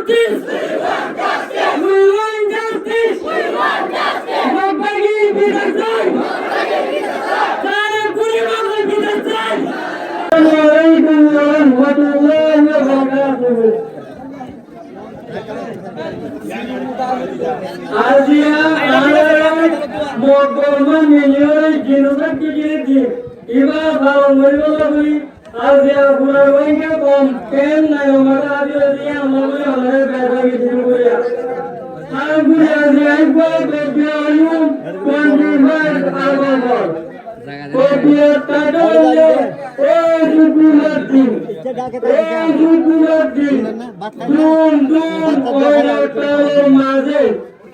justice. We want justice. Mokbagi বিচার চাই। সারা পরিবারের বিচার চাই। আসসালামু আলাইকুম ওয়া রাহমাতুল্লাহি ওয়া বারাকাতুহু। আজিয়া আলার মকরমা মিলিয়ন জিনুবা কিজিদি ইবা ভালো মরিবলা বলি আজিয়া পুরা ওইকে কম কেন নাই আমাদের আজিয়া দিয়া আমাদের আমাদের বেড়াই দিন করিয়া আর গুলি আজিয়া একবার বেবিয়া আয়ুন কন্টিভার আলমার কোপিয়া টাকালে এই শুকুরের দিন দুন দুন ওইটার মাঝে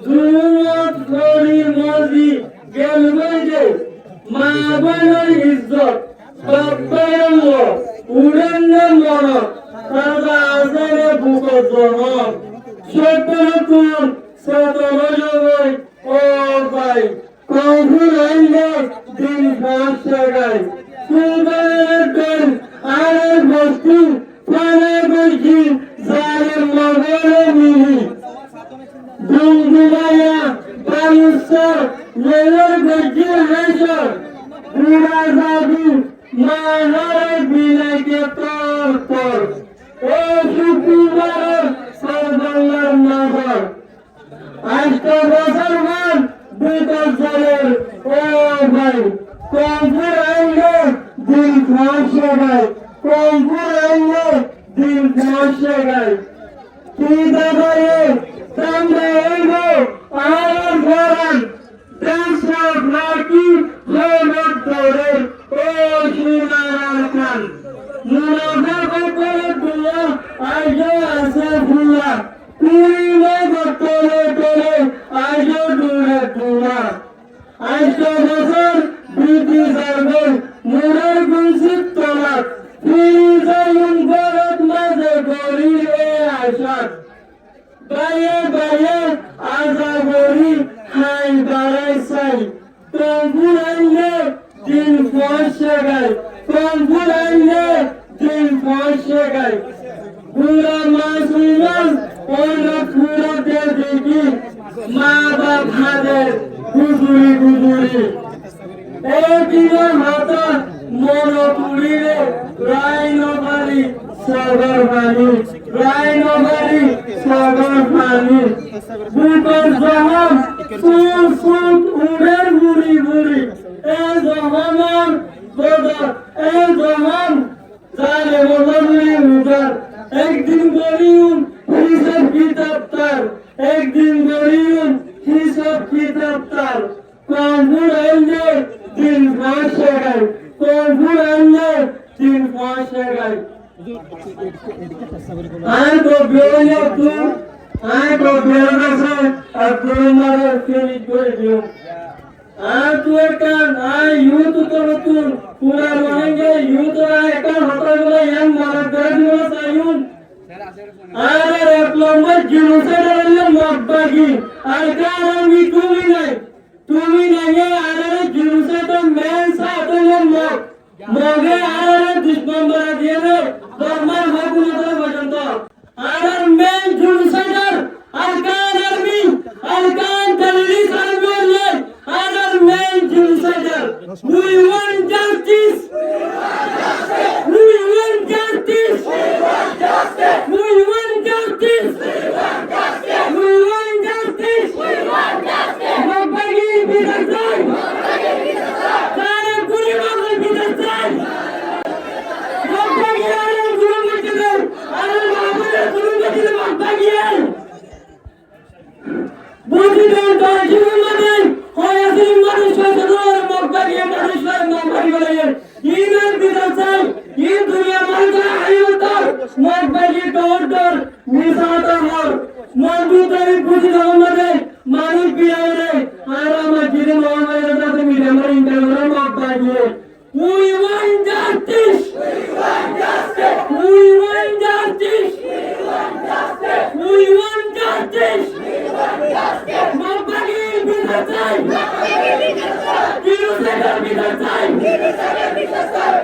দুনিয়াত ছড়ি মজি গেলবে যে মা বোনের ইজ্জত বাপ্পার উড়েন মন সাদা আজারে বুকত জনম সত্যন সতরজবই ও ভাই কৌফুর আইলে দিন ফাঁসে গাই সুলতানের দিন আরেক বস্তু ফানে বইছি জালের মগরে মিহি দুমদুমাইয়া বালুসর লেলের বইছি হেসর পুরা জাদু মানারে বিলাইকে তর তর ও শুক্রবার সরবল্লার নজর আজকে বছর মান বিকল জালের ও ভাই কৌফুর আইলে দিন ফাঁসে গাই কৌফুর আইলে দিন ফাঁসে গাই কি দাদায়ে সামনে এগো আর ফরান দেশর নাকি জগৎ ধরে ও সোনার খান মুনাফা করে দুয়া আজও আছে ফুলা পুরিলে গতলে তোলে আজও দূরে তোলা আজকে বছর ব্রিটিশ আর্মি মুরার গুনসিত তোলা ফিজায়ুন গরত মাঝে গরি এ আশাত বাইয়ে বাইয়ে আজা গরি হাই বাড়াই সাই কমফুল আইলে দিন ফসে গাই কমফুল আইলে দিন ফসে গাই পুরা মাসুমান অন্য পুরা দে দেখি মা বাপ হাদের গুজুরি গুজুরি একদিনের হাতা মন পুরিলে রাইনবাড়ি সাগর পানি রাইনবাড়ি সাগর পানি বুকর জহান সুর সুর উড়ের বুড়ি বুড়ি এ জহান বদর এ জহান জালে বদলি উদার একদিন গরিউন হিসাব কিতাব তার একদিন গরিউন হিসাব কিতাব তার কমফুর আইলে দিন ফাঁসে গাই কমফুর আইলে দিন ফাঁসে গাই আয় তো বেরোলে তুই আয় তো বেরোলে আর তুই মারে ফিনিশ করে দিও আর তুই একটা আয় ইউথ তো নতুন পুরা মানেঙ্গে ইউথ একটা হতা গেলে ইয়াং মারা করে দিও সাইউন আর এক নম্বর জিনিসের হলো মকবাগি আর কার আমি তুমি নাই আরে জিনিসে তো মেন সাথ হলো মগে আরে দুশ্মন বলা দিয়ে রে দরমার হাকুন ধরে পর্যন্ত আর মেন জিনিসের আর কার আর্মি আর কার টেররিস্ট আর্মি হলো আর মেন জিনিসের we want justice we want justice we want justice we want justice মকবরি বিচার চাই সারা পরিবারের বিচার চাই মকবরি আর জুলুম করতে আর মাহবুবের জুলুম করতে মকবরি বুঝিলেন তার জীবন মানে হয় আসলে মানুষ সচেতন মকবরি বলে ইমান বিচার চাই এই দুনিয়া মানুষ আইয়তার মকবরি দর মিসাতা হর মজবুতারি বুঝিল আমাদের মানুষ বিয়ারে আর আমার জীবন আমাদের সাথে মিলে আমরা ইন্টারভিউ মকবরি we want justice we want justice we want justice মকবরি বিচার চাই বিচার চাই